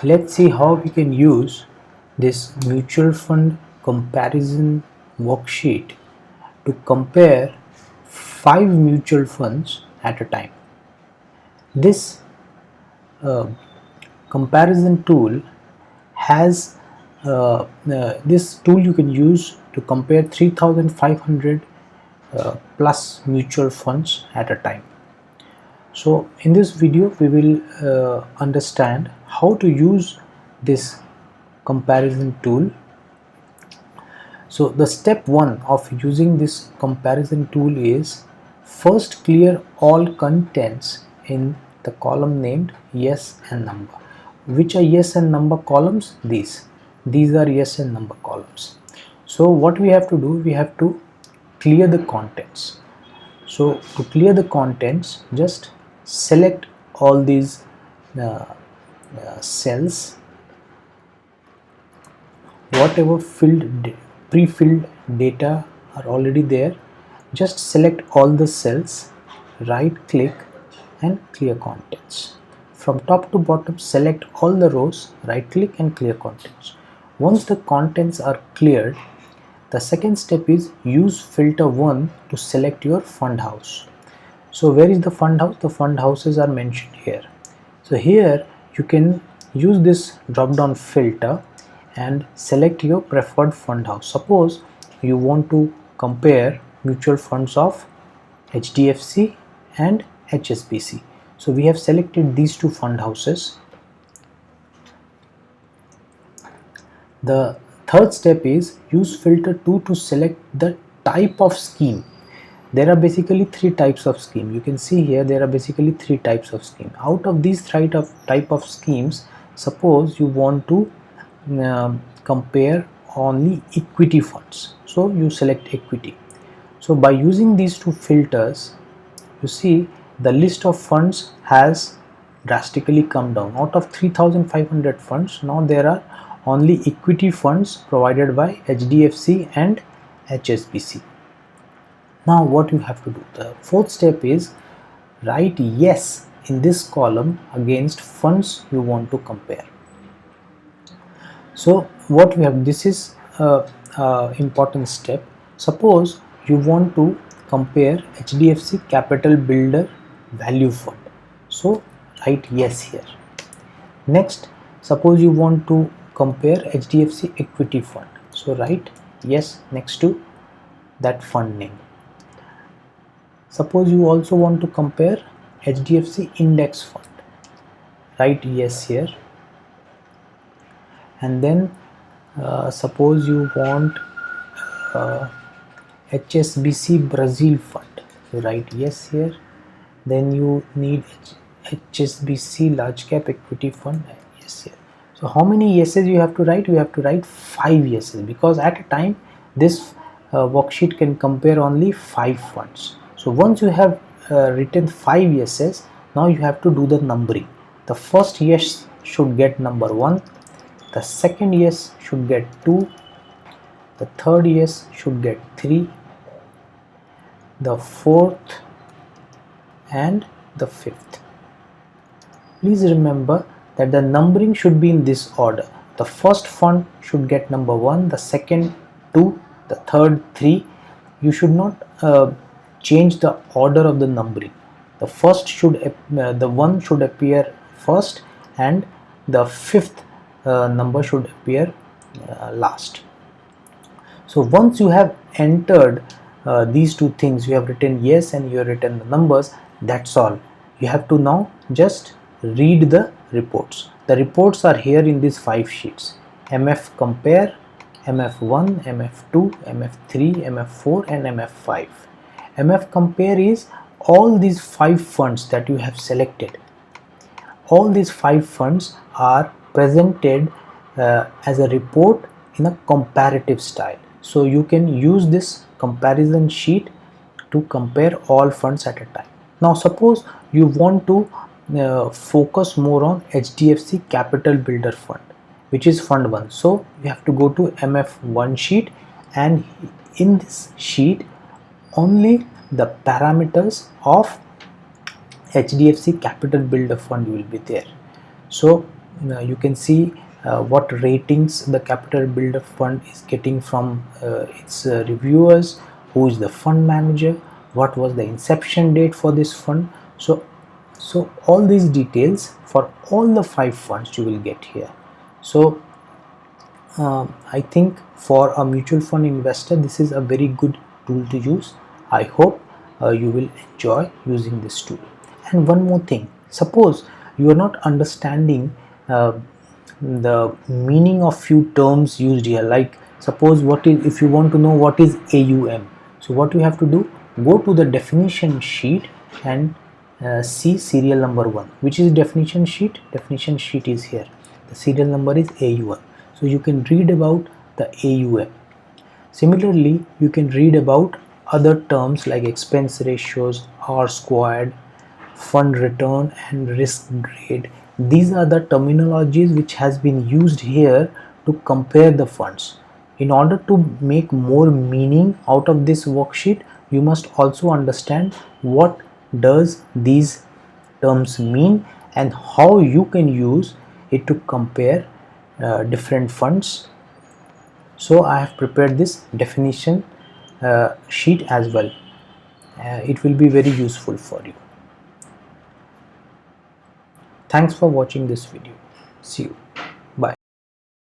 Let's see how we can use this mutual fund comparison worksheet to compare 5 mutual funds at a time. This comparison tool has this tool you can use to compare 3500 plus mutual funds at a time. So in this video we will understand how to use this comparison tool. So the step 1 of using this comparison tool is first clear all contents in the column named yes and number. Which are yes and number columns? These are yes and number columns. So what we have to do, we have to clear the contents. So to clear the contents, just select all these cells, whatever pre-filled data are already there, just select all the cells, right click and clear contents. From top to bottom, select all the rows, right click and clear contents. Once the contents are cleared, the second step is use filter 1 to select your fund house. So where is the fund house? The fund houses are mentioned here. So here you can use this drop down filter and select your preferred fund house. Suppose you want to compare mutual funds of HDFC and HSBC. So we have selected these two fund houses. The third step is use filter 2 to select the type of scheme. There are basically 3 types of scheme. You can see here there are basically 3 types of scheme. Out of these type of schemes, suppose you want to compare only equity funds. So you select equity. So by using these two filters, you see the list of funds has drastically come down. Out of 3500 funds, now there are only equity funds provided by HDFC and HSBC. Now what you have to do, the fourth step is write yes in this column against funds you want to compare. So what we have, this is a important step. Suppose you want to compare HDFC Capital Builder Value Fund, so write yes here. Next, suppose you want to compare HDFC Equity Fund, so write yes next to that fund name. Suppose you also want to compare HDFC Index Fund, write yes here. And then suppose you want HSBC Brazil Fund, so write yes here. Then you need HSBC Large Cap Equity Fund, yes here. So how many yeses you have to write? You have to write 5 yeses, because at a time this worksheet can compare only 5 funds. So once you have written 5 yeses, now you have to do the numbering. The first yes should get number 1, the second yes should get 2, the third yes should get 3, the fourth and the fifth. Please remember that the numbering should be in this order. The first fund should get number 1, the second 2, the third 3. You should not change the order of the numbering. The first should the 1 should appear first and the fifth number should appear last. So once you have entered these two things, you have written yes and you have written the numbers, that's all. You have to now just read the reports. The reports are here in these 5 sheets: MF compare, MF1, MF2, MF3, MF4 and MF5. MF compare is all these 5 funds that you have selected. All these 5 funds are presented as a report in a comparative style. So you can use this comparison sheet to compare all funds at a time. Now suppose you want to focus more on HDFC Capital Builder Fund, which is fund 1. So you have to go to MF1 sheet, and in this sheet only the parameters of HDFC Capital Builder Fund will be there. So you can see what ratings the capital builder fund is getting from its reviewers, who is the fund manager, what was the inception date for this fund. So all these details for all the 5 funds you will get here. So I think for a mutual fund investor this is a very good tool to use. I hope you will enjoy using this tool. And one more thing, suppose you are not understanding the meaning of few terms used here, like suppose what is, if you want to know what is AUM, so what you have to do, go to the definition sheet and see serial number 1. Which is definition sheet? Definition sheet is here. The serial number is AUM. So you can read about the AUM. Similarly, you can read about other terms like expense ratios, R squared, fund return and risk grade. These are the terminologies which has been used here to compare the funds. In order to make more meaning out of this worksheet, you must also understand what does these terms mean and how you can use it to compare different funds. So I have prepared this definition sheet as well. It will be very useful for you. Thanks for watching this video. See you.